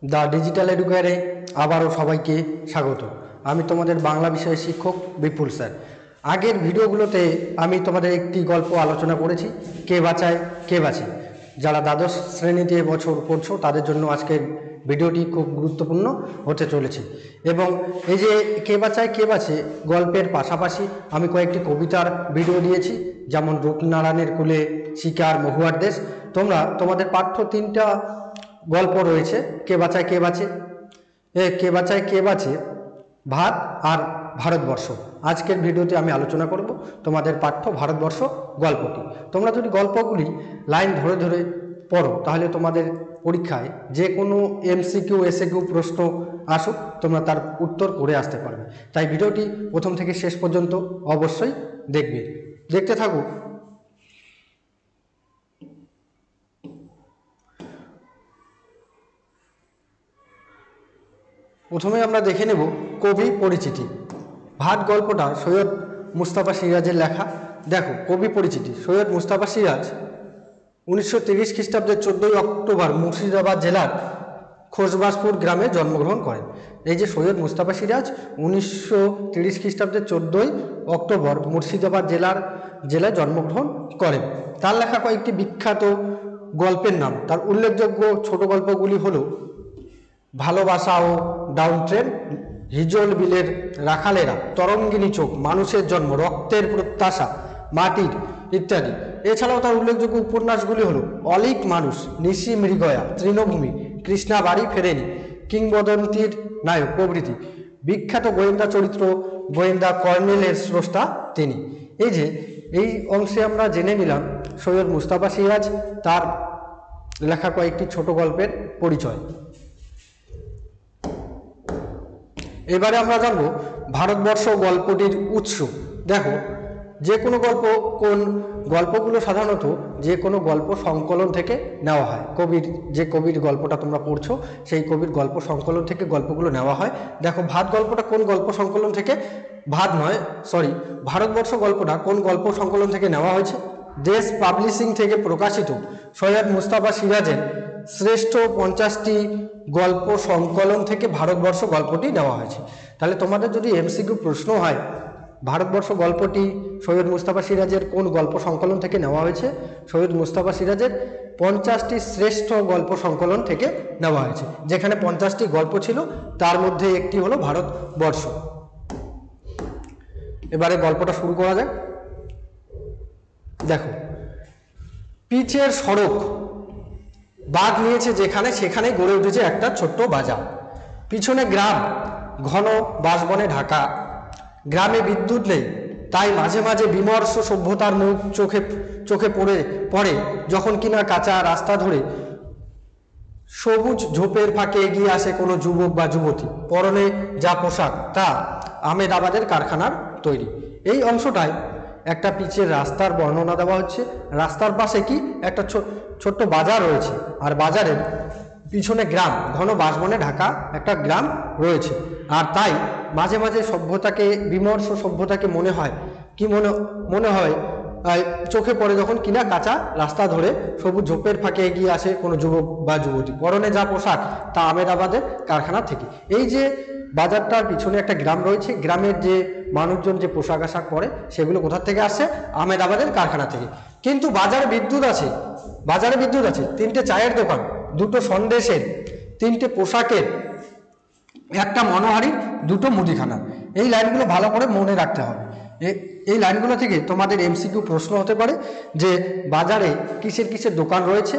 The digital এডুকেয়ারে আবারও সবাইকে স্বাগত। আমি তোমাদের বাংলা বিষয়ের শিক্ষক বিপুল স্যার। আগের ভিডিওগুলোতে আমি তোমাদের একটি গল্প আলোচনা করেছি, কে বাঁচায় কে বাঁচে। যারা দ্বাদশ শ্রেণীতে এবছর পড়ছো তাদের জন্য আজকের ভিডিওটি খুব গুরুত্বপূর্ণ হতে চলেছে। এবং এই যে কে বাঁচায় কে বাঁচে গল্পের পাশাপাশি আমি কয়েকটি কবিতার ভিডিও দিয়েছি, যেমন রূপনারায়ণের কুলে, শিকার, মহুয়ার দেশ। তোমরা তোমাদের পাঠ্য তিনটা গল্প রয়েছে, কে বাঁচায় কে বাঁচে, কে বাঁচায় কে বাঁচে, ভাত আর ভারতবর্ষ। আজকের ভিডিওতে আমি আলোচনা করব তোমাদের পাঠ্য ভারতবর্ষ গল্পটি। তোমরা যদি গল্পগুলি লাইন ধরে ধরে পড়ো তাহলে তোমাদের পরীক্ষায় যে কোনো এমসিকিউ এসএকিউ প্রশ্ন আসুক তোমরা তার উত্তর করে আসতে পারবে। তাই ভিডিওটি প্রথম থেকে শেষ পর্যন্ত অবশ্যই দেখবে, দেখতে থাকো। প্রথমে আমরা দেখে নেব কবি পরিচিতি। ভাট গল্পটা সৈয়দ মুস্তাফা সিরাজের লেখা। দেখো, কবি পরিচিতি। সৈয়দ মুস্তাফা সিরাজ 1930 খ্রিস্টাব্দের 14ই অক্টোবর মুর্শিদাবাদ জেলার খোসবাসপুর গ্রামে জন্মগ্রহণ করেন। এই যে সৈয়দ মুস্তাফা সিরাজ 1930 খ্রিস্টাব্দের 14ই অক্টোবর মুর্শিদাবাদ জেলায় জন্মগ্রহণ করেন। তার লেখা কয়েকটি বিখ্যাত গল্পের নাম। তার উল্লেখযোগ্য ছোট গল্পগুলি হলো ভালোবাসা ও ডাউন ট্রেন, হিজল বিলের রাখালেরা, তরঙ্গিনী চোখ, মানুষের জন্ম, রক্তের প্রত্যাশা, মাটির ইত্যাদি। এছাড়াও তার উল্লেখযোগ্য উপন্যাসগুলি হলো অলিক মানুষ, নিশি মৃগয়া, তৃণভূমি, কৃষ্ণা বাড়ি ফেরেনি, কিংবদন্তির নায়ক প্রভৃতি। বিখ্যাত গোয়েন্দা চরিত্র গোয়েন্দা কর্নেলের স্রষ্টা তিনি। এই যে এই অংশে আমরা জেনে নিলাম সৈয়দ মুস্তাফা সিরাজ, তার লেখা কয়েকটি ছোট গল্পের পরিচয়। এবারে আমরা জানবো ভারতবর্ষ গল্পটির উৎস। দেখো, যে কোনো গল্প, কোন গল্পগুলো সাধারণত যে কোনো গল্প সংকলন থেকে নেওয়া হয়। কবির গল্পটা তোমরা পড়ছো সেই কবির গল্প সংকলন থেকে গল্পগুলো নেওয়া হয়। দেখো, ভাত গল্পটা কোন গল্প সংকলন থেকে, ভারতবর্ষ গল্পটা কোন গল্প সংকলন থেকে নেওয়া হয়েছে? দেশ পাবলিশিং থেকে প্রকাশিত সৈয়দ মুস্তাফা সিরাজের শ্রেষ্ঠ 50টি গল্প সংকলন থেকে ভারতবর্ষ গল্পটি নেওয়া হয়েছে। তাহলে তোমাদের যদি এমসিকিউ প্রশ্ন হয় ভারতবর্ষ গল্পটি সৈয়দ মুস্তাফা সিরাজের কোন গল্প সংকলন থেকে নেওয়া হয়েছে, সৈয়দ মুস্তাফা সিরাজের 50টি শ্রেষ্ঠ গল্প সংকলন থেকে নেওয়া হয়েছে। যেখানে 50টি গল্প ছিল তার মধ্যে একটি হলো ভারতবর্ষ। এবারে গল্পটা শুরু করা যাক। দেখো, পিচের সড়ক বাঘ নিয়েছে যেখানে সেখানে গড়ে উঠেছে একটা ছোট্ট বাজার। পিছনে গ্রাম, ঘন বাঁশবনে ঢাকা। গ্রামে বিদ্যুৎ নেই, তাই মাঝে মাঝে বিমর্ষ সভ্যতার মুখ চোখে পড়ে যখন কিনা কাঁচা রাস্তা ধরে সবুজ ঝোপের ফাঁকে এগিয়ে আসে কোনো যুবক বা যুবতী। পরনে যা পোশাক তা আহমেদাবাদের কারখানার তৈরি। এই অংশটায় একটা পিচের রাস্তার বর্ণনা দেওয়া হচ্ছে। রাস্তার পাশে কি একটা ছোট্ট বাজার রয়েছে, আর বাজারের পিছনে গ্রাম, ঘন বাঁশবনে ঢাকা একটা গ্রাম রয়েছে। আর তাই মাঝে মাঝে বিমর্ষ সভ্যতাকে মনে হয় চোখে পড়ে যখন কিনা কাঁচা রাস্তা ধরে সবুজ ঝোপের ফাঁকে এগিয়ে আসে কোনো যুবক বা যুবতী। পরনে যা পোশাক তা আহমেদাবাদের কারখানা থেকে। এই যে বাজারটার পিছনে একটা গ্রাম রয়েছে, গ্রামের যে মানুষজন যে পোশাক আশাক পরে সেগুলো কোথা থেকে আসছে? আহমেদাবাদের কারখানা থেকে। কিন্তু বাজারে বিদ্যুৎ আছে, 3টে চায়ের দোকান, 2টো সন্দেশের, 3টে পোশাকের, একটা মনোহারি, 2টো মুদিখানা। এই লাইনগুলো ভালো করে মনে রাখতে হবে। এই লাইনগুলো থেকে তোমাদের এমসিকিউ প্রশ্ন হতে পারে যে বাজারে কিসের দোকান রয়েছে?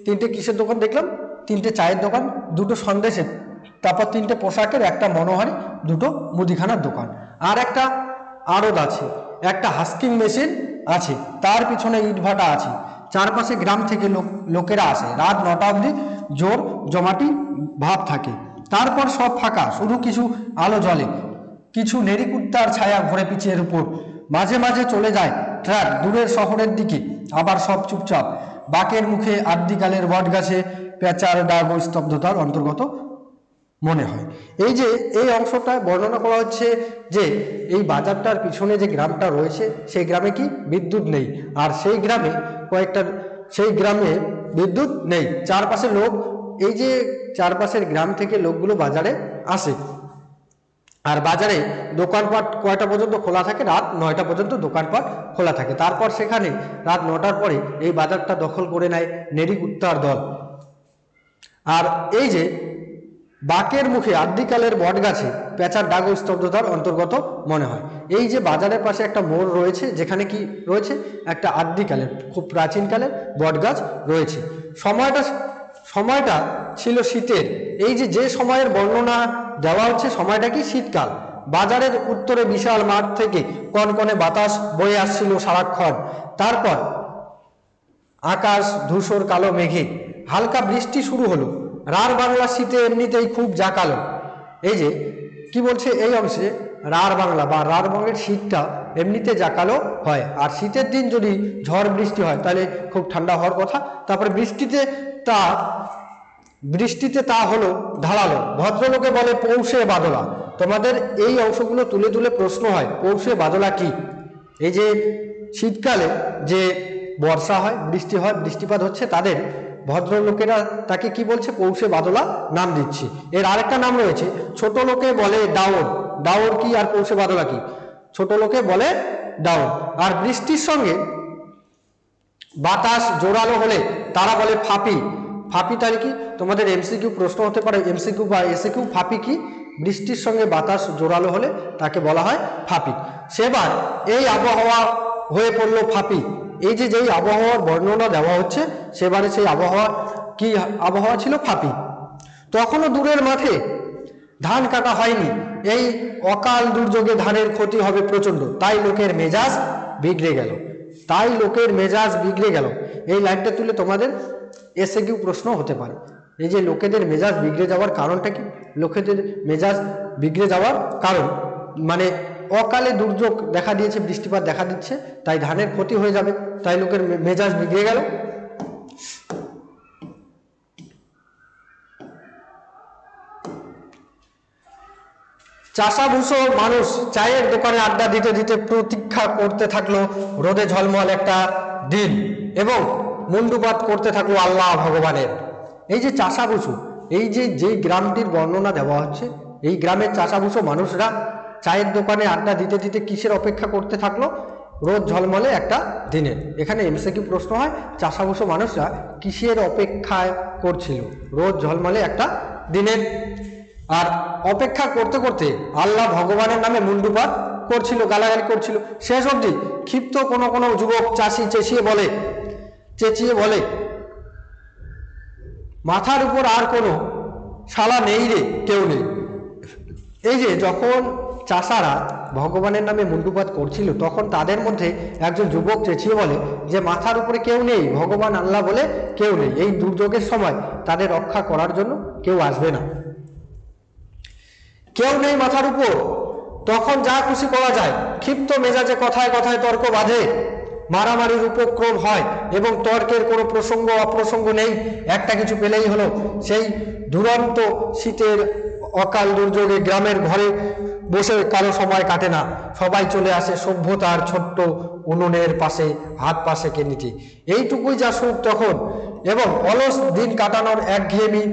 তিনটে কিসের দোকান দেখলাম? 3টে চায়ের দোকান, 2টো সন্দেশের, তারপর 3টে পোশাকের, একটা মনোহারি, 2টো মুদিখানার দোকান, আর একটা আড়ত আছে, একটা হাস্কিং মেশিন আছে, তার পিছনে ইটভাটা আছে। চারপাশে গ্রাম থেকে লোকেরা আসে, রাত 9টা অবধি জোর জমাটি ভাব থাকে। তারপর সব ফাঁকা, শুধু কিছু আলো জ্বলে, কিছু নেড়িকুত্তার ছায়া ঘরে পিচের উপর। মাঝে মাঝে চলে যায় ট্রাক দূরের শহরের দিকে, আবার সব চুপচাপ। বাকের মুখে আদ্যিকালের বট গাছে পেঁচার ডাক ও স্তব্ধতার অন্তর্গত মনে হয়। এই অংশটায় বর্ণনা করা হচ্ছে যে এই বাজারটার পিছনে যে গ্রামটা রয়েছে সেই গ্রামে কি বিদ্যুৎ নেই, আর সেই গ্রামে বিদ্যুৎ নেই, চারপাশে লোক এই যে চারপাশের গ্রাম থেকে লোকগুলো বাজারে আসে, আর বাজারে দোকানপাট কয়টা পর্যন্ত খোলা থাকে? রাত 9টা পর্যন্ত দোকানপাট খোলা থাকে। তারপর সেখানে রাত 9টার পরে এই বাজারটা দখল করে নেয় নেড়িকুত্তার দল। আর এই যে বাকের মুখে আদ্যিকালের বটগাছে পেঁচার ডাক ও স্তব্ধতার অন্তর্গত মনে হয়। এই যে বাজারের পাশে একটা মোড় রয়েছে, যেখানে কি রয়েছে? একটা আদ্যিকালের, খুব প্রাচীনকালের বটগাছ রয়েছে। সময়টা ছিল শীতের। এই যে সময়ের বর্ণনা দেওয়া হচ্ছে, সময়টা কি? শীতকাল। বাজারের উত্তরে বিশাল মাঠ থেকে কনকনে বাতাস বয়ে আসছিল সারাক্ষণ। তারপর আকাশ ধূসর কালো মেঘে হালকা বৃষ্টি শুরু হলো। রার বাংলা শীতে এমনিতেই খুব জাঁকালো। এই যে কি বলছে এই অংশে, রার বাংলা বা রার বঙ্গের শীতটা এমনিতে জাঁকালো হয়, আর শীতের দিন যদি ঝড় বৃষ্টি হয় তাহলে খুব ঠান্ডা হওয়ার কথা। তারপরে বৃষ্টিতে তা হলো ধারালো। ভদ্রলোকে বলে পৌষে বাদলা। তোমাদের এই অংশগুলো তুলে তুলে প্রশ্ন হয়, পৌষে বাদলা কি? এই যে শীতকালে যে বর্ষা হয়, বৃষ্টি হয়, বৃষ্টিপাত হচ্ছে, তাদের ভদ্রলোকেরা তাকে কি বলছে? পৌষে বাদলা নাম দিচ্ছে। এর আরেকটা নাম রয়েছে, ছোট লোকে বলে ডাওর। ডাওর কি আর পৌষে বাদলা কি? ছোট লোকে বলে ডাওর। আর বৃষ্টির সঙ্গে বাতাস জোরালো হলে তারা বলে ফাপি। ফাপি তার কি? তোমাদের এমসিকিউ প্রশ্ন হতে পারে, এমসিকিউ বা এসিকিউ। ফাপি কি? বৃষ্টির সঙ্গে বাতাস জোরালো হলে তাকে বলা হয় ফাপি। সেবার এই আবহাওয়া হয়ে পড়লো ফাপি। এই যে যেই আবহাওয়ার বর্ণনা দেওয়া হচ্ছে, সেবারে সেই আবহাওয়া কি আবহাওয়া ছিল? ফাপি। তখনও দূরের মাঠে ধান কাটা হয়নি। এই অকাল দুর্যোগে ধানের ক্ষতি হবে প্রচন্ড, তাই লোকের মেজাজ বিগড়ে গেল। তাই লোকের মেজাজ বিগড়ে গেল, এই লাইনটা তুলে তোমাদের এসএকিউ প্রশ্ন হতে পারে। এই যে লোকেদের মেজাজ বিগড়ে যাওয়ার কারণটা কি? লোকেদের মেজাজ বিগড়ে যাওয়ার কারণ মানে অকালে দুর্যোগ দেখা দিয়েছে, বৃষ্টিপাত দেখা দিচ্ছে, তাই ধানের ক্ষতি হয়ে যাবে, তাই লোকের মেজাজ বিগড়ে গেল। চাষাভুষো মানুষ চায়ের দোকানে আড্ডা দিতে দিতে প্রতীক্ষা করতে থাকলো রোদে ঝলমল একটা দিন, এবং মুন্ডুপাত করতে থাকলো আল্লাহ ভগবানের। এই যে চাষাভুষো, এই যে গ্রামটির বর্ণনা দেওয়া হচ্ছে, এই গ্রামের চাষাভুষো মানুষরা চায়ের দোকানে আড্ডা দিতে দিতে কিসের অপেক্ষা করতে থাকলো? রোদ ঝলমলে একটা দিনের। এখানে এমসিকিউ প্রশ্ন হয়, চাষাভুষো মানুষরা কিসের অপেক্ষায় করছিল? রোদ ঝলমলে একটা দিনের। আর অপেক্ষা করতে করতে আল্লাহ ভগবানের নামে মুন্ডুপাত করছিল, গালাগালি করছিল। শেষ অবধি ক্ষিপ্ত কোনো যুবক চাষি চেঁচিয়ে বলে, মাথার উপর আর কোনো শালা নেই রে, কেউ নেই। এই যে যখন চাষারা ভগবানের নামে মুন্ডুপাত করছিল, তখন তাদের মধ্যে একজন যুবক চেঁচিয়ে বলে যে মাথার উপরে কেউ নেই, ভগবান আল্লাহ বলে কেউ নেই। এই দুর্যোগের সময় তাদের রক্ষা করার জন্য কেউ আসবে না, কেউ নেই মাথার উপর। তখন যা খুশি করা যায়। ক্ষিপ্ত মেজাজে কথায় কথায় তর্ক বাঁধে, মারামারির উপক্রম হয়, এবং তর্কের কোনো প্রসঙ্গ অপ্রসঙ্গ নেই, একটা কিছু পেলেই হলো। সেই দুরন্ত শীতের অকাল দুর্যোগে গ্রামের ঘরে বসে কারো সময় কাটে না, সবাই চলে আসে সভ্যতার ছোট্ট উনুনের পাশে হাত পাশে নিতে। এইটুকুই যা সুখ তখন, এবং অলস দিন কাটানোর একঘেয়েমি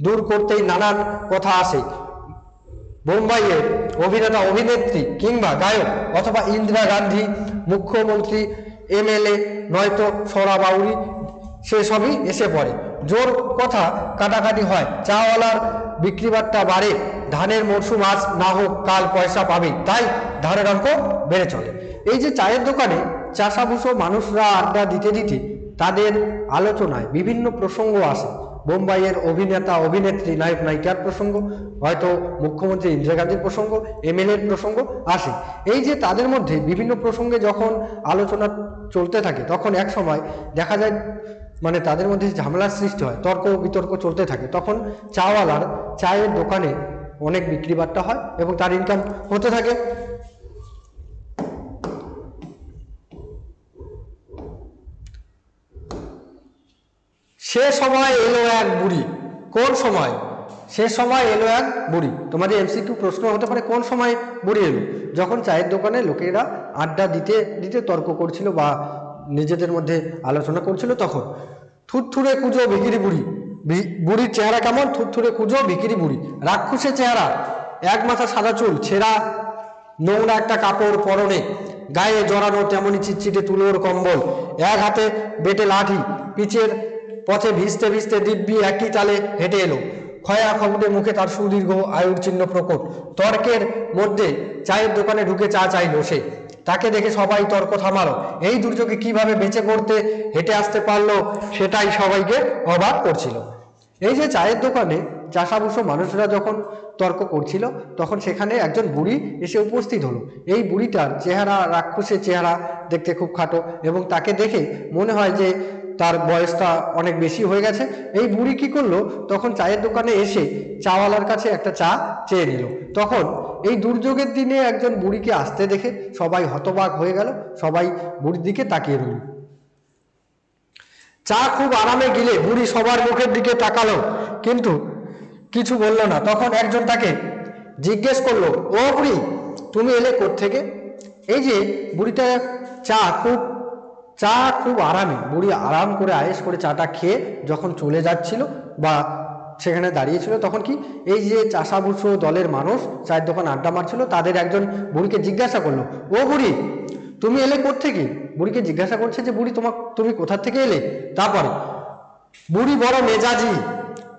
দূর করতেই নানান কথা আসে। বোম্বাইয়ের অভিনেতা অভিনেত্রী কিংবা গায়ক, অথবা ইন্দিরা গান্ধী, মুখ্যমন্ত্রী, এমএলএ, নয়তো সরাবাউরি, সেসবই এসে পড়ে। জোর কথা কাটাকাটি হয়, চাওয়ালার বিক্রিবাট্টা বাড়ে, ধানের মরশুম আজ না হোক কাল পয়সা পাবে, তাই ধানের অঙ্ক বেড়ে চলে। এই যে চায়ের দোকানে চাষাভুষো মানুষরা আড্ডা দিতে দিতে তাদের আলোচনায় বিভিন্ন প্রসঙ্গ আসে। বোম্বাইয়ের অভিনেতা অভিনেত্রী, নায়ক নায়িকার প্রসঙ্গ, হয়তো মুখ্যমন্ত্রী ইন্দিরা গান্ধীর প্রসঙ্গ, এমএলএর প্রসঙ্গ আসে। এই যে তাদের মধ্যে বিভিন্ন প্রসঙ্গে যখন আলোচনা চলতে থাকে, তখন এক সময় দেখা যায় মানে তাদের মধ্যে ঝামেলার সৃষ্টি হয়, তর্ক বিতর্ক চলতে থাকে। তখন চাওয়ালার চায়ের দোকানে অনেক বিক্রি বাট্টা হয় এবং তার ইনকাম হতে থাকে। সে সময় এলো এক বুড়ি। কোন সময়? সে সময় এলো এক বুড়ি। তোমাদের এমসিকিউ প্রশ্ন হতে পারে, কোন সময় বুড়ি এলো? যখন চায়ের দোকানে লোকেরা আড্ডা দিতে দিতে তর্ক করছিল বা নিজেদের মধ্যে আলোচনা করছিল, তখন থুরথুরে কুজো ভিখিরি বুড়ি বুড়ির চেহারা কেমন? থুরথুরে কুঁজো ভিকিরি বুড়ি, রাক্ষসের চেহারা, এক মাথা সাদা চুল, ছেঁড়া নোংরা একটা কাপড় পরনে, গায়ে জড়ানো তেমনি চিটচিটে তুলোর কম্বল, এক হাতে বেটে লাঠি, পিচের পথে ভিজতে ভিজতে দিব্যি একই তালে হেঁটে এলো। খয়া খবুটে মুখে তার সুদীর্ঘ আয়ুর চিহ্ন প্রকট। তর্কের মধ্যে চায়ের দোকানে ঢুকে চা চাইল সে। তাকে দেখে সবাই তর্ক থামালো। এই দুর্যোগে কিভাবে বেঁচে পড়তে হেঁটে আসতে পারলো সেটাই সবাইকে অবাক করছিল। এই যে চায়ের দোকানে চাষাভুষো মানুষরা যখন তর্ক করছিল, তখন সেখানে একজন বুড়ি এসে উপস্থিত হলো। এই বুড়িটার চেহারা রাক্ষসের চেহারা, দেখতে খুব খাটো, এবং তাকে দেখে মনে হয় যে তার বয়সটা অনেক বেশি হয়ে গেছে। এই বুড়ি কি করলো, তখন চায়ের দোকানে এসে চাওয়ালার কাছে একটা চা চেয়ে নিল। তখন এই দুর্যোগের দিনে একজন বুড়িকে আসতে দেখে সবাই হতবাক হয়ে গেল, সবাই বুড়ির দিকে তাকিয়ে রইল। চা খুব আরামে গিলে বুড়ি সবার মুখের দিকে তাকালো, কিন্তু কিছু বলল না। তখন একজন তাকে জিজ্ঞেস করলো, ও বুড়ি, তুমি এলে কোত্থেকে? এই যে বুড়িটা চা খুব আরামে, বুড়ি আরাম করে আয়েশ করে চাটা খেয়ে যখন চলে যাচ্ছিল বা সেখানে দাঁড়িয়েছিল, তখন কি এই যে চাষাভুষো দলের মানুষ চায়ের দোকান আড্ডা মারছিল, তাদের একজন বুড়িকে জিজ্ঞাসা করলো, ও বুড়ি, তুমি এলে কোত্থেকে? বুড়িকে জিজ্ঞাসা করছে যে বুড়ি, তুমি কোথা থেকে এলে? তারপরে বুড়ি বড় মেজাজি,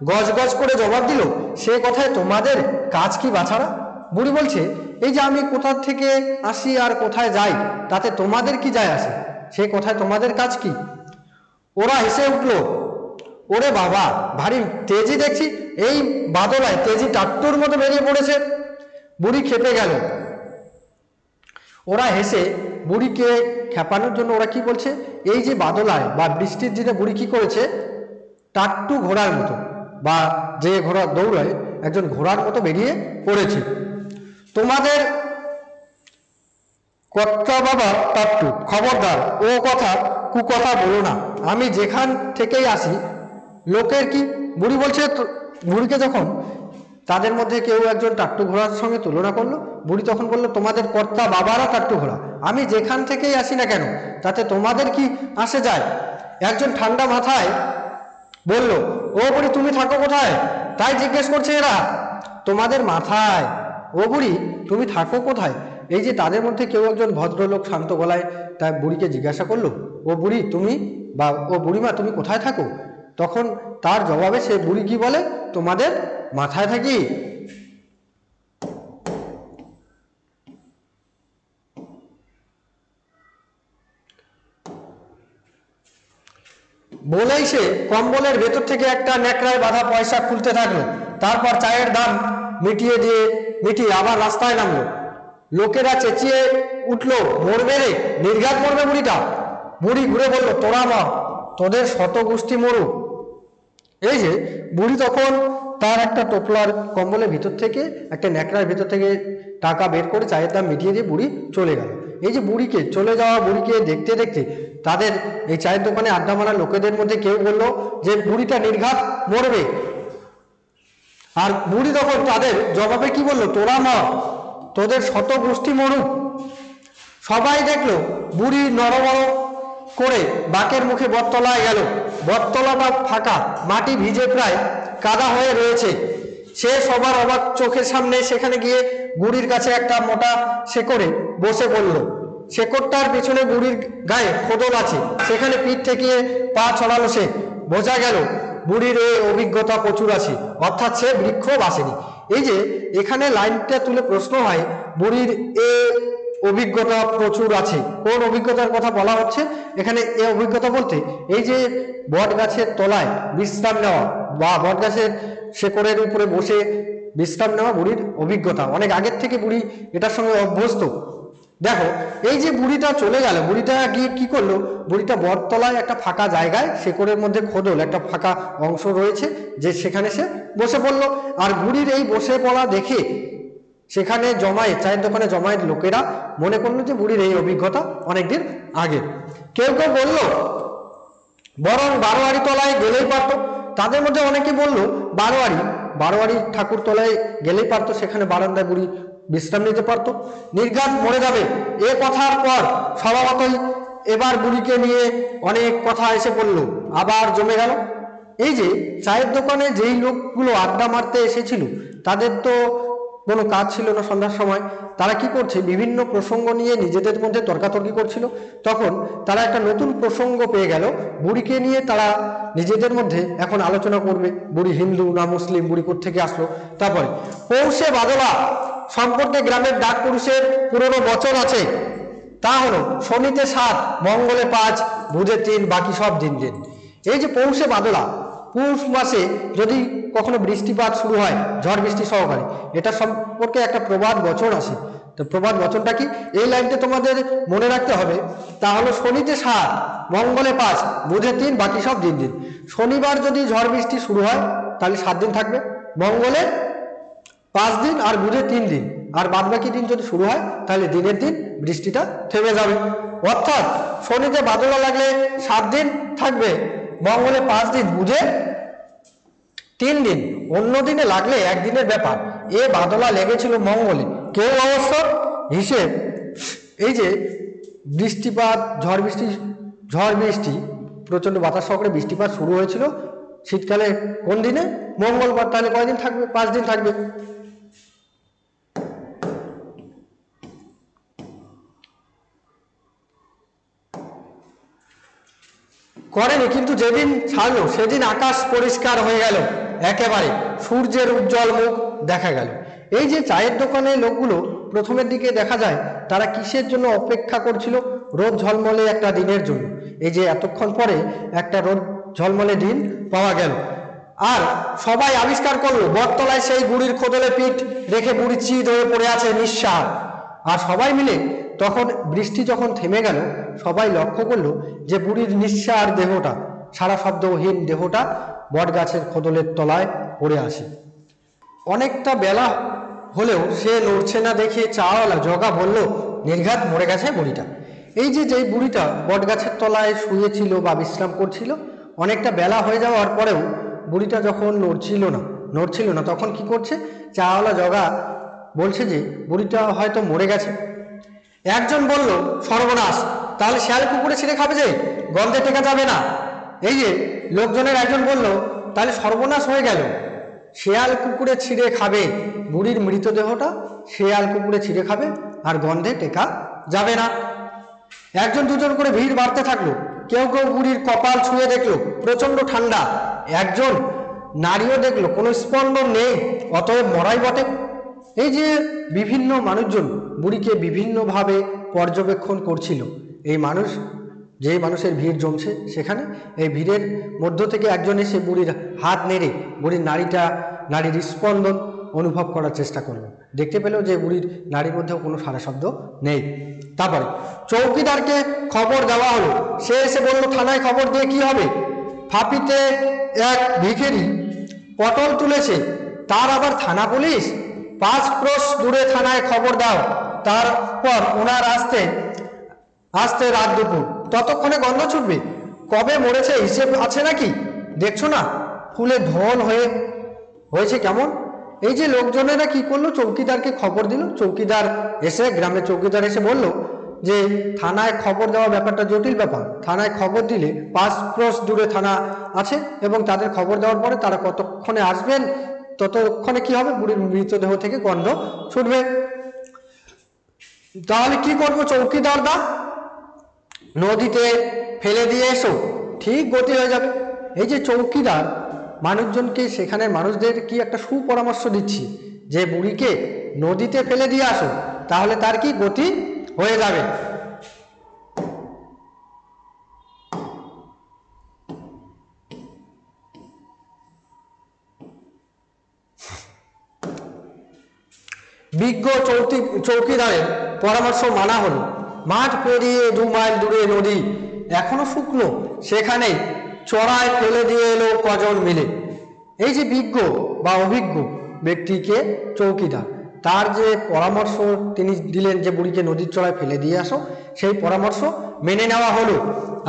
গজ গজ করে জবাব দিল, সে কথায় তোমাদের কাজ কি বাছারা? বুড়ি বলছে, এই যে আমি কোথা থেকে আসি আর কোথায় যাই তাতে তোমাদের কি যায় আসে? সে কথায় তোমাদের কাজ কি? ওরা হেসে উঠলো, ওরে বাবা, ভারী তেজি দেখছি, এই বাদলায় তেজি টাট্টুর মতো বেরিয়ে পড়েছে। বুড়ি খেপে গেল। ওরা হেসে বুড়িকে খেপানোর জন্য ওরা কি বলছে, এই যে বাদলায় বা বৃষ্টির দিনে বুড়ি কি করেছে, টাট্টু ঘোড়ার মতো, বা যে ঘোড়া দৌড়ায় একজন ঘোড়ার মতো বেরিয়ে পড়েছে। তোমাদের কর্তা বাবা টাট্টু, খবরদার ও কথা কুকথা বলো না, আমি যেখান থেকেই আসি লোকের কি? বুড়ি বলছে, বুড়িকে যখন তাদের মধ্যে কেউ একজন টাট্টু ঘোড়ার সঙ্গে তুলনা করলো, বুড়ি তখন বললো, তোমাদের কর্তা বাবারা টাট্টু ঘোড়া, আমি যেখান থেকেই আসি না কেন তাতে তোমাদের কি আসে যায়? একজন ঠান্ডা মাথায় বলল, ও বুড়ি, তুমি থাকো কোথায়? তাই জিজ্ঞেস করছে এরা। তোমাদের মাথায়। ও বুড়ি, তুমি থাকো কোথায়? এই যে তাদের মধ্যে কেউ একজন ভদ্রলোক শান্ত গলায় তাই বুড়িকে জিজ্ঞাসা করলো, ও বুড়ি, তুমি বা ও বুড়িমা, তুমি কোথায় থাকো? তখন তার জবাবে সে বুড়ি কি বলে, তোমাদের মাথায় থাকি। বলেই সে কম্বলের ভেতর থেকে একটা ন্যাকড়ায় বাঁধা পয়সা খুলতে থাকলো। তারপর চায়ের দাম মিটিয়ে আবার রাস্তায় নামলো। লোকেরা চেঁচিয়ে উঠলো, মরবে রে, নির্ঘাত মরবে বুড়িটা। বুড়ি ঘুরে বলল, তোরা মর, তোদের শত গোষ্ঠী মরুক। এই যে বুড়ি তখন তার একটা টোপলার কম্বলের ভিতর থেকে, একটা ন্যাকড়ার ভিতর থেকে টাকা বের করে চায়ের দাম মিটিয়ে দিয়ে বুড়ি চলে গেল। এই যে বুড়িকে চলে যাওয়া বুড়িকে দেখতে দেখতে তাদের এই চায়ের দোকানে আড্ডা মারা লোকেদের মধ্যে কেউ বললো যে বুড়িটা নির্ঘাত মরবে। আর বুড়ি তখন তাদের জবাবে কি বললো, তোরা মর, তোদের শত গোষ্ঠী মরুক। সবাই দেখলো বুড়ি নরবর করে বাঁকের মুখে বটতলায় গেল। বটতলাটা ফাঁকা, মাটি ভিজে প্রায় কাদা হয়ে রয়েছে। সে সবার অবাক চোখের সামনে সেখানে গিয়ে বুড়ির কাছে একটা মোটা শেকড়ে বসে পড়ল। শেকড়টার পেছনে বুড়ির গায়ে খোদল আছে, সেখানে পিঠ ঠেকিয়ে পা ছড়ালো সে। বোঝা গেল বুড়ির এই অভিজ্ঞতা প্রচুর আছে, অর্থাৎ সে বৃক্ষ বাসেনি। এই যে এখানে লাইনটা তুলে প্রশ্ন হয়, বুড়ির এ অভিজ্ঞতা প্রচুর আছে, কোন অভিজ্ঞতার কথা বলা হচ্ছে এখানে? এ অভিজ্ঞতা বলতে এই যে বট গাছের তলায় বিশ্রাম নেওয়া বা বট গাছের শেকড়ের উপরে বসে বিশ্রাম নেওয়া বুড়ির অভিজ্ঞতা। অনেক আগের থেকে বুড়ি এটার সঙ্গে অভ্যস্ত। দেখো, এই যে বুড়িটা চলে গেল, বুড়িটা গিয়ে কি করলো, বুড়িটা বটতলায় একটা ফাঁকা জায়গায়, শেকড়ের মধ্যে খোদল একটা ফাঁকা অংশ রয়েছে, যে সেখানে সে বসে পড়লো। আর বুড়ির এই বসে পড়া দেখে সেখানে চায়ের দোকানে জমায়েত লোকেরা মনে করলো যে বুড়ির এই অভিজ্ঞতা অনেকদিন আগে। কেউ কেউ বললো বরং বারোয়ারি তলায় গেলেই পারতো। তাদের মধ্যে অনেকে বললো বারোয়ারি ঠাকুর তলায় গেলেই পারতো, সেখানে বারান্দায় বুড়ি বিশ্রাম নিতে পারতো, নির্ঘাত মরে যাবে। এ কথার পর স্বভাবতই এবার বুড়িকে নিয়ে অনেক কথা এসে পড়লো, আবার জমে গেল। এই যে চায়ের দোকানে যেই লোকগুলো আড্ডা মারতে এসেছিল, তাদের তো কোনো কাজ ছিল না সন্ধ্যার সময়, তারা কি করছে, বিভিন্ন প্রসঙ্গ নিয়ে নিজেদের মধ্যে তর্কাতর্কি করছিল। তখন তারা একটা নতুন প্রসঙ্গ পেয়ে গেল, বুড়িকে নিয়ে তারা নিজেদের মধ্যে এখন আলোচনা করবে, বুড়ি হিন্দু না মুসলিম, বুড়ি কোত্থেকে আসলো। তারপরে পৌষে বাদলা সম্পর্কে গ্রামের ডাক পুরুষের পুরনো বচন আছে, তা হলো শনিতে 7, মঙ্গলে 5, বুধে 3, বাকি সব দিন দিন। এই যে পৌষে বাদলা, পৌষ মাসে যদি কখনো বৃষ্টিপাত শুরু হয় ঝড় বৃষ্টি সহকারে, এটা সম্পর্কে একটা প্রবাদ বচন আছে। তো প্রবাদ বচনটা কি, এই লাইনটা তোমাদের মনে রাখতে হবে। তা হলো শনিতে 7, মঙ্গলে 5, বুধে 3, বাকি সব দিন দিন। শনিবার যদি ঝড় বৃষ্টি শুরু হয় তাহলে 7 দিন থাকবে, মঙ্গলে 5 দিন আর বুধে 3 দিন, আর বাদ বাকি দিন যদি শুরু হয় তাহলে দিনের দিন বৃষ্টিটা থেমে যাবে। অর্থাৎ শনিতে বাদলা লাগলে 7 দিন থাকবে, মঙ্গলে 5 দিন, বুধে 3 দিন, অন্য দিনে লাগলে একদিনের ব্যাপার। এ বাদলা লেগেছিল মঙ্গলে, কেউ অবশ্য হিসেব। এই যে বৃষ্টিপাত, ঝড় বৃষ্টি প্রচন্ড বাতাস সহকারে বৃষ্টিপাত শুরু হয়েছিল শীতকালে কোন দিনে, মঙ্গলবার, তাহলে কয়দিন থাকবে, 5 দিন থাকবে। করেনি, কিন্তু যেদিন ছাড়লো সেদিন আকাশ পরিষ্কার হয়ে গেল একেবারে, সূর্যের উজ্জ্বল মুখ দেখা গেল। এই যে চায়ের দোকানের লোকগুলো প্রথমের দিকে দেখা যায় তারা কিসের জন্য অপেক্ষা করছিল, রোদ ঝলমলে একটা দিনের জন্য। এই যে এতক্ষণ পরে একটা রোদ ঝলমলে দিন পাওয়া গেল, আর সবাই আবিষ্কার করলো বটতলায় সেই বুড়ির খোদলে পিঠ রেখে বুড়ি চিৎ হয়ে পড়ে আছে নিঃসাড়। আর সবাই মিলে তখন বৃষ্টি যখন থেমে গেল, সবাই লক্ষ্য করলো যে বুড়ির নিঃসাড় দেহটা, সারা শব্দহীন দেহটা বট গাছের খোদলের তলায় পড়ে আছে। অনেকটা বেলা হলেও সে নড়ছে না দেখে চাওয়ালা জগা বলল, নির্ঘাত মরে গেছে বুড়িটা। এই যে যেই বুড়িটা বট গাছের তলায় শুয়েছিল বা বিশ্রাম করছিল, অনেকটা বেলা হয়ে যাওয়ার পরেও বুড়িটা যখন নড়ছিল না, তখন কি করছে, চাওয়ালা জগা বলছে যে বুড়িটা হয়তো মরে গেছে। একজন বলল, সর্বনাশ, তাহলে শিয়াল কুকুরে ছিঁড়ে খাবে যে, গন্ধে টেকা যাবে না। এই যে লোকজনের একজন বলল, তাহলে সর্বনাশ হয়ে গেল, শেয়াল কুকুরে ছিঁড়ে খাবে, বুড়ির মৃতদেহটা শেয়াল কুকুরে ছিঁড়ে খাবে, আর গন্ধে টেকা যাবে না। একজন দুজন করে ভিড় বাড়তে থাকলো, কেউ কেউ বুড়ির কপাল ছুঁয়ে দেখলো প্রচন্ড ঠান্ডা, একজন নারীও দেখলো কোনো স্পন্দন নেই, অতএব মরাই বটে। এই যে বিভিন্ন মানুষজন বুড়িকে বিভিন্নভাবে পর্যবেক্ষণ করছিল, এই যেই মানুষের ভিড় জমছে সেখানে, এই ভিড়ের মধ্য থেকে একজন এসে বুড়ির হাত নেড়ে বুড়ির নারীর স্পন্দন অনুভব করার চেষ্টা করলো। দেখতে পেল যে বুড়ির নারীর মধ্যেও কোনো সারা শব্দ নেই। তারপরে চৌকিদারকে খবর দেওয়া হলো, সে এসে বলল, থানায় খবর দিয়ে কি হবে, ফাঁপিতে এক ভিখারি পটল তুলেছে, তার আবার থানা পুলিশ, 5 ক্রোশ দূরে থানায় খবর দাও। তারপর ওনার আসতে রাত দুপুর, ততক্ষণে গন্ধ ছুটবে, কবে মরেছে হিসেব আছে নাকি, দেখছো না ফুলে ঢোল হয়েছে কেমন। এই যে লোকজনেরা কি করলো, চৌকিদারকে খবর দিল। গ্রামের চৌকিদার এসে বলল যে থানায় খবর দেওয়া ব্যাপারটা জটিল ব্যাপার, থানায় খবর দিলে 5 ক্রোশ দূরে থানা আছে, এবং তাদের খবর দেওয়ার পরে তারা কতক্ষণে আসবেন, ততক্ষণে কি হবে, বুড়ির মৃতদেহ থেকে গন্ধ ছুটবে। তাহলে কি করবো চৌকিদার দা, নদীতে ফেলে দিয়ে এসো, ঠিক গতি হয়ে যাবে। এই যে চৌকিদার মানুষজনকে, সেখানের মানুষদের কি একটা সুপরামর্শ দিচ্ছি যে বুড়িকে নদীতে ফেলে দিয়ে আসো, তাহলে তার কি গতি হয়ে যাবে। বিজ্ঞ চৌকিদারের পরামর্শ মানা হলো। মাঠ পেরিয়ে 2 মাইল দূরে নদী, এখনো শুকনো, সেখানে চড়ায় ফেলে দিয়ে এলো কজন মিলে। এই যে বিজ্ঞ বা অভিজ্ঞ ব্যক্তিকে চৌকিদার, তার যে পরামর্শ তিনি দিলেন যে বুড়িকে নদীর চড়ায় ফেলে দিয়ে আসো, সেই পরামর্শ মেনে নেওয়া হলো।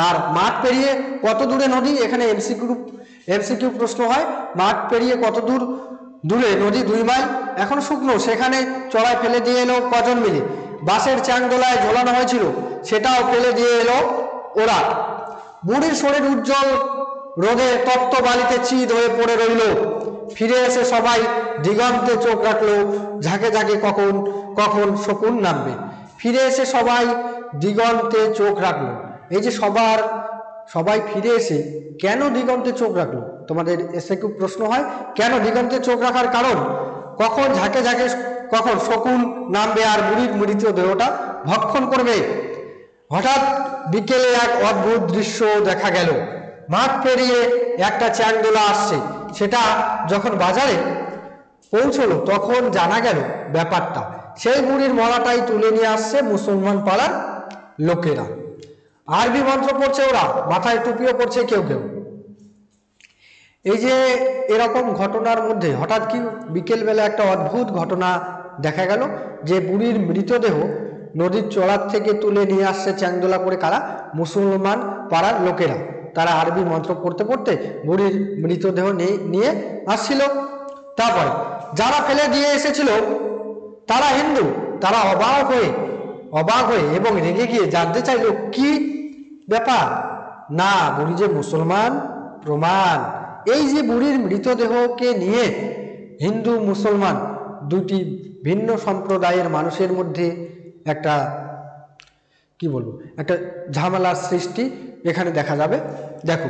আর মাঠ পেরিয়ে কত দূরে নদী, এখানে এমসিকিউ প্রশ্ন হয়, মাঠ পেরিয়ে কত দূরে নদী, 2 মাইল, এখন শুকনো, সেখানে চড়ায় ফেলে দিয়ে এলো কজন মিলে। বাঁশের চাংদোলায় ঝোলানো হয়েছিল, সেটাও ফেলে দিয়ে এলো ওরা। বুড়ির শরীর উজ্জ্বল রোদে তপ্ত বালিতে চিত হয়ে পড়ে রইল। ফিরে এসে সবাই দিগন্তে চোখ রাখলো, ঝাঁকে ঝাঁকে কখন কখন শকুন নামবে। ফিরে এসে সবাই দিগন্তে চোখ রাখলো। এই যে সবাই ফিরে এসে কেন দিগন্তে চোখ রাখলো, তোমাদের এসে খুব প্রশ্ন হয় কেন দিগন্তে চোখ রাখার কারণ, কখন ঝাঁকে ঝাঁকে কখন শকুন নামবে আর বুড়ির মৃতদেহটা ভক্ষণ করবে। হঠাৎ বিকেলে এক অদ্ভুত দৃশ্য দেখা গেল। মাঠ পেরিয়ে একটা চ্যাংদোলা আসছে। সেটা যখন বাজারে পৌঁছলো তখন জানা গেল ব্যাপারটা। সেই বুড়ির মরাটাই তুলে নিয়ে আসছে মুসলমান পাড়ার লোকেরা। আরবি মন্ত্র পড়ছে ওরা, মাথায় টুপিও পড়ছে কেউ কেউ। এই যে এরকম ঘটনার মধ্যে হঠাৎ কি বিকেলবেলা একটা অদ্ভুত ঘটনা দেখা গেল, যে বুড়ির মৃতদেহ নদীর চড়ার থেকে তুলে নিয়ে আসছে চ্যাংদোলা করে কারা, মুসলমান পাড়ার লোকেরা। তারা আরবি মন্ত্র পড়তে পড়তে বুড়ির মৃতদেহ নিয়ে আসছিল। তারপরে যারা ফেলে দিয়ে এসেছিল তারা হিন্দু, তারা অবাক হয়ে এবং রেগে গিয়ে জানতে চাইল কি ব্যাপার। না, বুড়ি যে মুসলমান, প্রমাণ। এই যে বুড়ির মৃতদেহকে নিয়ে হিন্দু মুসলমান দুটি ভিন্ন সম্প্রদায়ের মানুষের মধ্যে একটা কি বলবো, একটা ঝামেলার সৃষ্টি এখানে দেখা যাবে। দেখো,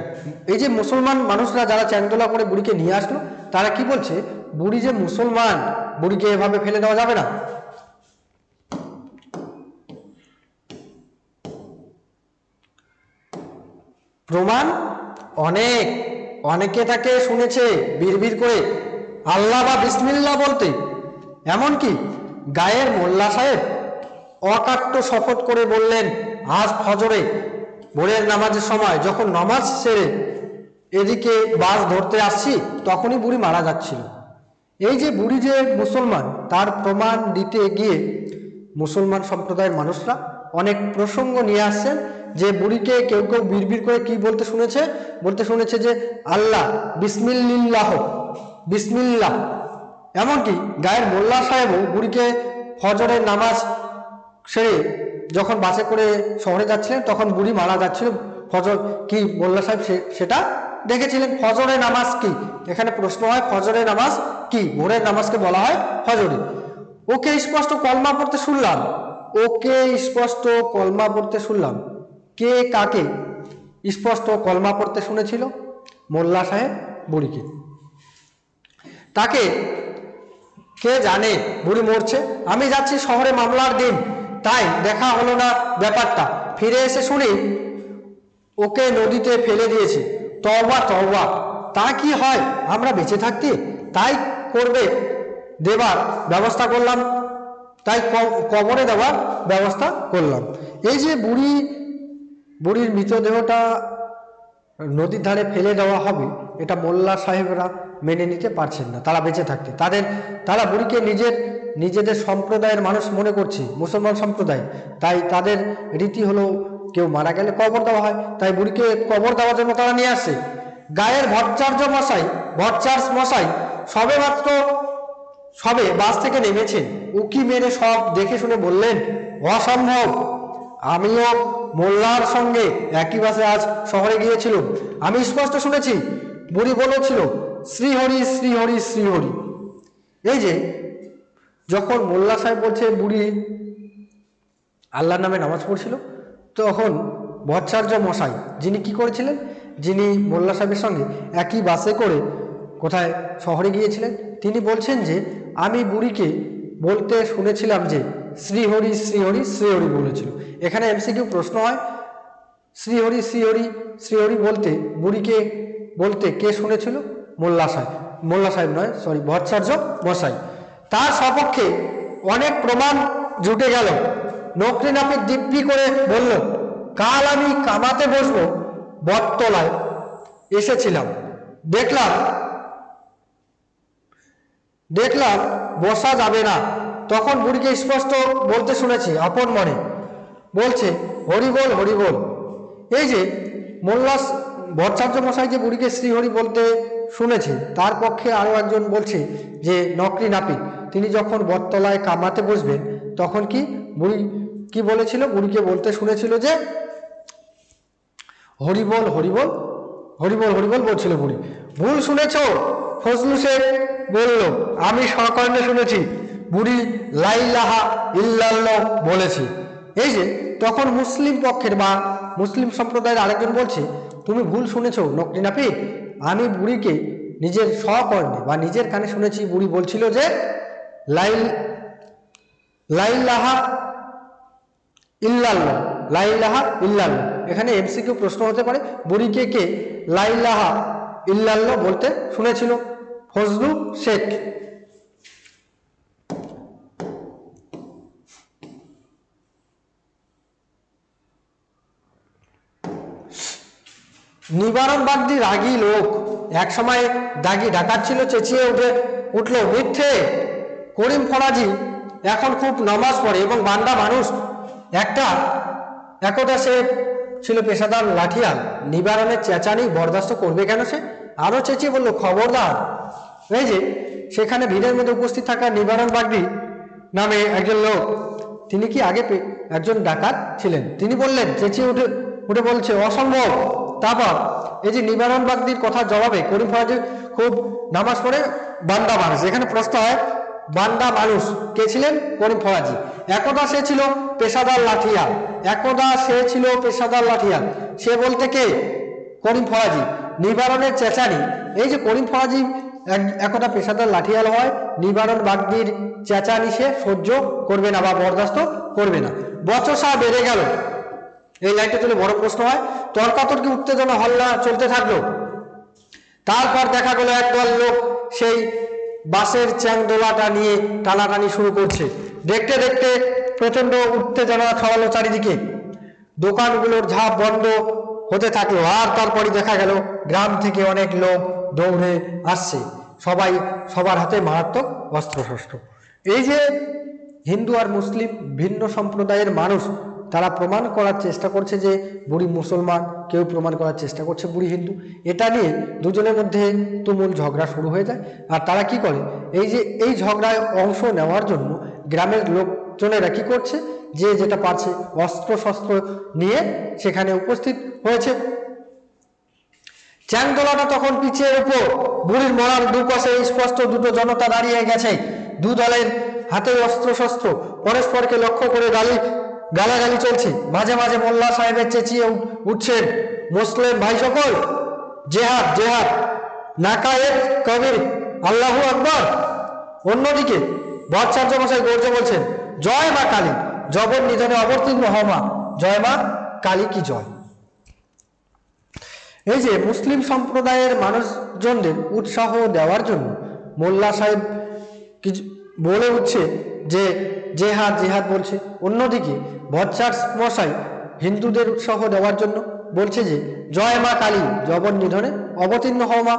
এই যে মুসলমান মানুষরা যারা চ্যাংদোলা করে বুড়িকে নিয়ে আসলো, তারা কি বলছে, বুড়ি যে মুসলমান, বুড়িকে এভাবে ফেলে দেওয়া যাবে না। প্রমাণ অনেকে তাকে শুনেছে বিড়বিড় করে আল্লাহ বা বিসমিল্লাহ বলতে। এমনকি গায়ের মোল্লা সাহেব অকাট্য শপথ করে বললেন, আজ ফজরে ভোরের নামাজের সময় যখন নামাজ সেরে এদিকে বাস ধরতে আসছি তখনই বুড়ি মারা যাচ্ছিল। এই যে বুড়ি যে মুসলমান তার প্রমাণ দিতে গিয়ে মুসলমান সম্প্রদায়ের মানুষরা অনেক প্রসঙ্গ নিয়ে আসছেন, যে বুড়িকে কেউ কেউ বিড়বিড় করে কি বলতে শুনেছে যে আল্লাহ, বিসমিল্লাহ, বিসমিল্লাহ। এমনকি গায়ের মোল্লা সাহেবও বুড়িকে ফজরের নামাজ সেরে যখন বাসে করে শহরে যাচ্ছিলেন তখন বুড়ি মারা যাচ্ছিল। ফজর কি মোল্লা সাহেব সেটা দেখেছিলেন। ফজরের নামাজ কি, এখানে প্রশ্ন হয় ফজরের নামাজ কি, ভোরের নামাজকে বলা হয় ফজরে। ওকে স্পষ্ট কলমা পড়তে শুনলাম। কে কাকে স্পষ্ট কলমা পড়তে শুনেছিল? মোল্লা সাহেব বুড়িকে। তাকে কে জানে বুড়ি মরছে। আমি যাচ্ছি শহরে মামলার দিন, তাই দেখা হলো না ব্যাপারটা। ফিরে এসে শুনি ওকে নদীতে ফেলে দিয়েছে। তওবা তওবা, তা কি হয় আমরা বেঁচে থাকতে? তাই দেবার ব্যবস্থা করলাম, তাই কবরে দেওয়ার ব্যবস্থা করলাম। এই যে বুড়ির মৃতদেহটা নদীর ধারে ফেলে দেওয়া হবে, এটা মোল্লা সাহেবরা মেনে নিতে পারছেন না। তারা বেঁচে থাকতে তারা বুড়িকে নিজেদের সম্প্রদায়ের মানুষ মনে করছে, মুসলমান সম্প্রদায়। তাই তাদের রীতি হলো কেউ মারা গেলে কবর দেওয়া হয়, তাই বুড়িকে কবর দেওয়ার জন্য তারা নিয়ে আসে। গায়ের ভট্টাচার্য মশাই সবে বাস থেকে নেমেছেন। উকি মেরে সব দেখে শুনে বললেন, অসম্ভব, আমিও মোল্লার সঙ্গে একই বাসে আজ শহরে গিয়েছিলাম। আমি স্পষ্ট শুনেছি বুড়ি বলেছিল, শ্রীহরি শ্রীহরি শ্রীহরি। এই যে যখন মোল্লা সাহেব বলছে বুড়ি আল্লাহর নামে নামাজ পড়ছিল, তখন ভট্টাচার্য মশাই যিনি কি করেছিলেন, যিনি মোল্লা সাহেবের সঙ্গে একই বাসে করে কোথায় শহরে গিয়েছিলেন, তিনি বলছেন যে আমি বুড়িকে বলতে শুনেছিলাম যে শ্রীহরি শ্রীহরি শ্রীহরি বলেছিল। এখানে এমসিকিউ প্রশ্ন হয়, শ্রীহরি শ্রীহরি শ্রীহরি বলতে বুড়িকে বলতে কে শুনেছিল? মোল্লা সাহেব নয়, ভট্টাচার্য মশাই। তার সপক্ষে অনেক প্রমাণ জুটে গেল। নকরি নাপিত দিব্যি করে বলল, কাল আমি কামাতে বসবো, বটতলায় এসেছিলাম, দেখলাম বসা যাবে না। তখন বুড়িকে স্পষ্ট বলতে শুনেছি আপন মনে, বলছে হরিবোল হরিবোল। এই যে ভট্টাচার্য মশাই যে বুড়িকে শ্রীহরি বলতে শুনেছে, তার পক্ষে আরো একজন বলছে যে নকরি নাপিত, তিনি যখন বটতলায় কামাতে বসবেন তখন কি বুড়ি কি বলেছিল, বুড়িকে বলতে শুনেছিল যে হরিবোল হরিবোল হরিবল হরিবল বলছিল বুড়ি। ভুল শুনেছ, ফজলু শেখ বলল। আমি সকর্ণে শুনেছি, বুড়ি লা ইলাহা ইল্লাল্লাহ বলেছি। এই যে তখন মুসলিম পক্ষের বা মুসলিম সম্প্রদায়ের আরেকজন বলছে, তুমি ভুল শুনেছ নকটি নাপিত, আমি বুড়িকে নিজের স্বকর্ণে বা নিজের কানে শুনেছি, বুড়ি বলছিল যে লা ইলাহা ইল্লাল্লাহ, লা ইলাহা ইল্লাল্লাহ। এখানে এমসিকিউ প্রশ্ন হতে পারে, বুড়িকে কে লা ইলাহা ইল্লাল্লাহ বলতে শুনেছিল? ফজলু শেখ। নিবারণ বাগদি রাগী লোক, এক সময় দাগি ডাকাত ছিল, চেঁচিয়ে উঠলো মিথ্যে। করিম ফরাজি এখন খুব নামাজ পড়ে এবং বান্দা মানুষ। একদা সে ছিল পেশাদার লাঠিয়াল, নিবারণের চেঁচানি বরদাস্ত করবে কেন সে? আরো চেঁচিয়ে বলল খবরদার। এই যে সেখানে ভিড়ের মধ্যে উপস্থিত থাকা নিবারণ বাগদি নামে একজন লোক, তিনি কি আগে একজন ডাকাত ছিলেন? তিনি বললেন, চেঁচিয়ে উঠে বলছে অসম্ভব। তারপর এই যে নিবারণ বাগদির কথার জবাবে করিম ফরাজি খুব নামাজ পড়ে বান্দা মানুষ। এখানে প্রশ্ন হয়, বান্দা মানুষ কে ছিলেন? করিম ফরাজি। একদা সে ছিল পেশাদার লাঠিয়াল, সে বলতে কে? করিম ফরাজি। নিবারণের চেঁচানি, এই যে করিম ফরাজি একদা পেশাদার লাঠিয়াল হয়, নিবারণ বাগদির চেঁচানি সে সহ্য করবে না বা বরদাস্ত করবে না। বচসা বেড়ে গেল, এই লাইনটা তুলে বড় প্রশ্ন হয়। তর্কাতর্কি উত্তেজনা হল্লা চলতে থাকলো। তারপর দেখা গেল একদল লোক সেই বাসের চ্যাংদোলাটা নিয়ে টানাটানি শুরু করছে। দেখতে দেখতে প্রচন্ড উত্তেজনা ছড়ালো চারিদিকে, দোকানগুলোর ঝাঁপ বন্ধ হতে থাকলো। আর তারপরই দেখা গেল গ্রাম থেকে অনেক লোক দৌড়ে আসছে, সবার হাতে মারাত্মক অস্ত্রশস্ত্র। এই যে হিন্দু আর মুসলিম ভিন্ন সম্প্রদায়ের মানুষ, তারা প্রমাণ করার চেষ্টা করছে যে বুড়ি মুসলমান, কেউ প্রমাণ করার চেষ্টা করছে বুড়ি হিন্দু। এটা নিয়ে দুজনের মধ্যে তুমুল ঝগড়া শুরু হয়ে যায়। আর তারা কি করে, এই ঝগড়ায় অংশ নেওয়ার জন্য গ্রামের লোকজনেরা কি করছে, যে যেটা পারছে অস্ত্র শস্ত্র নিয়ে সেখানে উপস্থিত হয়েছে। চ্যাংদোলাটা তখন পিছের উপর, বুড়ির মরার দুপাশে স্পষ্ট দুটো জনতা দাঁড়িয়ে গেছে। দু দলের হাতে অস্ত্র শস্ত্র, পরস্পরকে লক্ষ্য করে গালাগালি চলছে। মাঝে মাঝে মোল্লা সাহেবের চেঁচিয়ে উঠছেন, মুসলিম ভাই সকল, জেহাদ জেহাদ, নাকায়েত কবির, আল্লাহু আকবার। অন্যদিকে ভট্টাচার্য মশাই গর্জে বলছেন, জয় মা কালী, জবর নিধনে অবতীর্ণ হওয়া, জয় মা কালী কি জয়। এই যে মুসলিম সম্প্রদায়ের মানুষজনদের উৎসাহ দেওয়ার জন্য মোল্লা সাহেব কিছু বলে উঠছে যে জেহাদ জেহাদ বলছে। অন্যদিকে ভট্টাচার্য মশাই হিন্দুদের উৎসাহ দেওয়ার জন্য বলছে যে জয় মা কালী, জবর নিধনে অবতীর্ণ হও মা।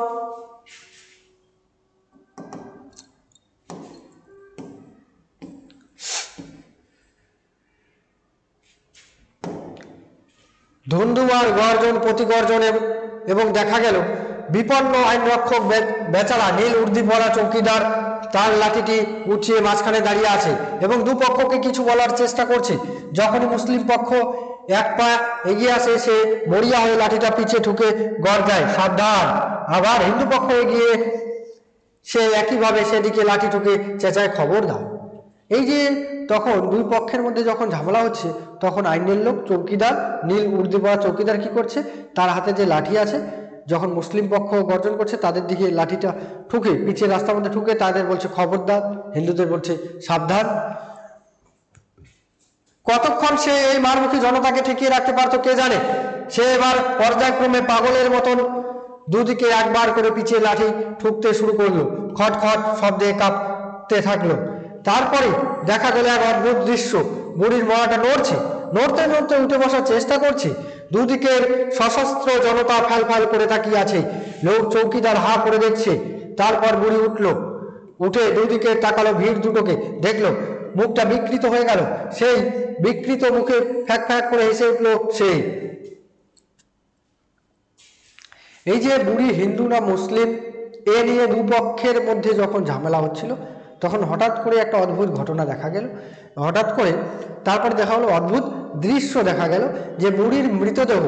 ধুন্ধুমার গর্জন প্রতিগর্জন এবং দেখা গেল বিপন্ন আইন রক্ষক বেচারা নীল উর্দি পরা চৌকিদার তার লাঠিটি উঠিয়ে মাঝখানে দাঁড়িয়ে আছে এবং দুপক্ষকে কিছু বলার চেষ্টা করছে। যখনই মুসলিম পক্ষ এক পা এগিয়ে আসে, সে মরিয়া হয়ে লাঠিটা পিছে ঠুকে গর্জায় সাবধান। আবার হিন্দু পক্ষ এগিয়ে সে একইভাবে সেদিকে লাঠি ঠুকে চেঁচায় খবরদার। এই যে তখন দুই পক্ষের মধ্যে যখন ঝামেলা হচ্ছে, তখন আইনের লোক চৌকিদার, নীল উর্দি পরা চৌকিদার কি করছে, তার হাতে যে লাঠি আছে, যখন মুসলিম পক্ষ গর্জন করছে তাদের দিকে লাঠিটা ঠুকে পিছিয়ে রাস্তার মধ্যে ঠুকে তাদের বলছে খবরদার, হিন্দুদের বলছে সাবধান। কতক্ষণ সে এই মারমুখী জনতাকে ঠেকিয়ে রাখতে পারতো কে জানে। সে এবার পর্যায়ক্রমে পাগলের মতন দুদিকে একবার করে পিছিয়ে লাঠি ঠুকতে শুরু করলো, খট খট শব্দে কাঁপতে থাকলো। তারপরে দেখা গেল এক অদ্ভুত দৃশ্য, বুড়ির মরাটা নড়তে নড়তে উঠে বসার চেষ্টা করছে। দুদিকের সশস্ত্র জনতা ফ্যাল ফ্যাল করে তাকিয়ে আছে, লোক চৌকিদার হা করে দেখছে। তারপর বুড়ি উঠে দুদিকে তাকালো, ভিড় দুটোকে দেখলো, মুখটা বিকৃত হয়ে গেল। সেই বিকৃত মুখে ফ্যাক ফ্যাক করে হেসে উঠলো সে। এই যে বুড়ি হিন্দু না মুসলিম, এ নিয়ে দুপক্ষের মধ্যে যখন ঝামেলা হচ্ছিল, তখন হঠাৎ করে একটা অদ্ভুত ঘটনা দেখা গেল। তারপরে দেখা হলো অদ্ভুত দৃশ্য দেখা গেল, যে বুড়ির মৃতদেহ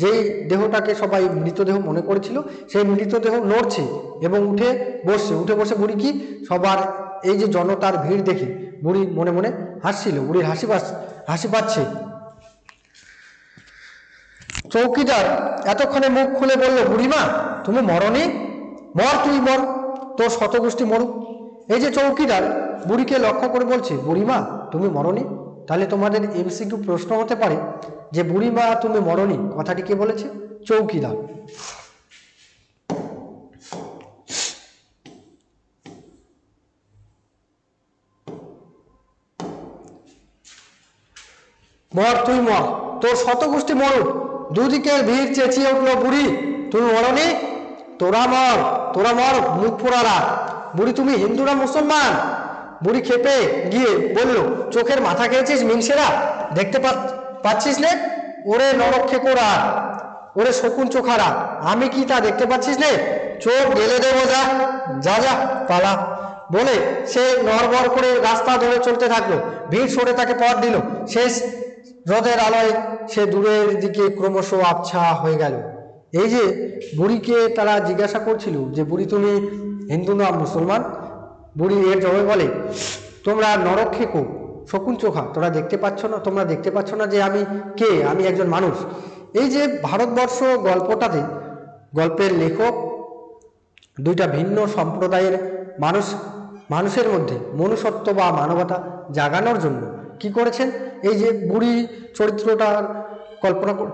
যেই দেহটাকে সবাই মৃতদেহ মনে করেছিল সেই মৃতদেহ নড়ছে এবং উঠে বসে বুড়ি কি সবার এই যে জনতার ভিড় দেখে বুড়ি মনে মনে হাসছিল, বুড়ির হাসি পাচ্ছে। চৌকিদার এতক্ষণে মুখ খুলে বলল, বুড়িমা তুমি মরনি? মর, তুই মর, তোর শতগোষ্ঠী মরুক। এই যে চৌকিদার বুড়িকে লক্ষ্য করে বলছে, বুড়িমা তুমি মরনি। তাহলে তোমাদের এমসিকিউ প্রশ্ন হতে পারে যে বুড়িমা তুমি মরনি কথাটি কে বলেছে? চৌকিদার। মর, তুই মর, তোর শতগোষ্ঠী মরুক। দুদিকের ভিড় চেঁচিয়ে উঠলো, বুড়ি তুমি মরনি? তোরা মর, মুখ পোড়ারা। বুড়ি তুমি হিন্দু না মুসলমান? বুড়ি খেপে গিয়ে বলল, চোখের মাথা খেয়েছিস মিনসেরা? দেখতে পাচ্ছিস নে? ওরে নরক্ষেকোরা, ওরে শকুন চোখারা, আমি কি তা দেখতে পাচ্ছিস নে? চোখ গেলে দেবো, যা পালা। বলে সে নড়বড় করে রাস্তা ধরে চলতে থাকলো। ভিড় সরে তাকে পথ দিল। শেষ রথের আলোয় সে দূরের দিকে ক্রমশ আবছা হয়ে গেল। এই যে বুড়িকে তারা জিজ্ঞাসা করছিল যে বুড়ি তুমি হিন্দু না মুসলমান, বুড়ি এর জবাবে বলে, তোমরা নরক্ষেকো, শকুন চোখা, তোমরা দেখতে পাচ্ছ না যে আমি কে? আমি একজন মানুষ। এই যে ভারতবর্ষ গল্পটাতে গল্পের লেখক দুইটা ভিন্ন সম্প্রদায়ের মানুষের মধ্যে মনুষ্যত্ব বা মানবতা জাগানোর জন্য কি করেছেন, এই যে বুড়ি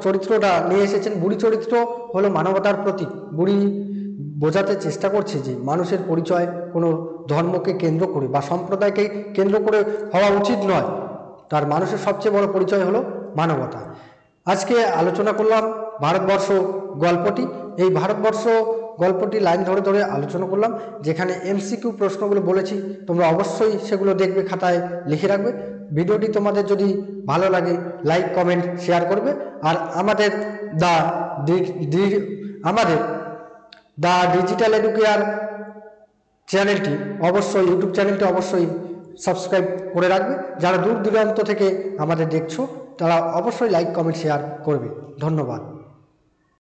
চরিত্রটা নিয়ে এসেছেন। বুড়ি চরিত্র হলো মানবতার প্রতীক। বুড়ি বোঝাতে চেষ্টা করছে যে মানুষের পরিচয় কোনো ধর্মকে কেন্দ্র করে বা সম্প্রদায়কে কেন্দ্র করে হওয়া উচিত নয়। তার মানুষের সবচেয়ে বড় পরিচয় হলো মানবতা। আজকে আলোচনা করলাম ভারতবর্ষ গল্পটি। এই ভারতবর্ষ গল্পটি লাইন ধরে ধরে আলোচনা করলাম, যেখানে এমসিকিউ প্রশ্নগুলো বলেছি তোমরা অবশ্যই সেগুলো দেখবে, খাতায় লিখে রাখবে। ভিডিওটি তোমাদের যদি ভালো লাগে লাইক কমেন্ট শেয়ার করবে। আর আমাদের দ্য ডিজিটাল এডুকেয়ার চ্যানেলটি অবশ্যই, ইউটিউব চ্যানেলটি অবশ্যই সাবস্ক্রাইব করে রাখবে। যারা দূর দূরান্ত থেকে আমাদের দেখছো তারা অবশ্যই লাইক কমেন্ট শেয়ার করবে। ধন্যবাদ।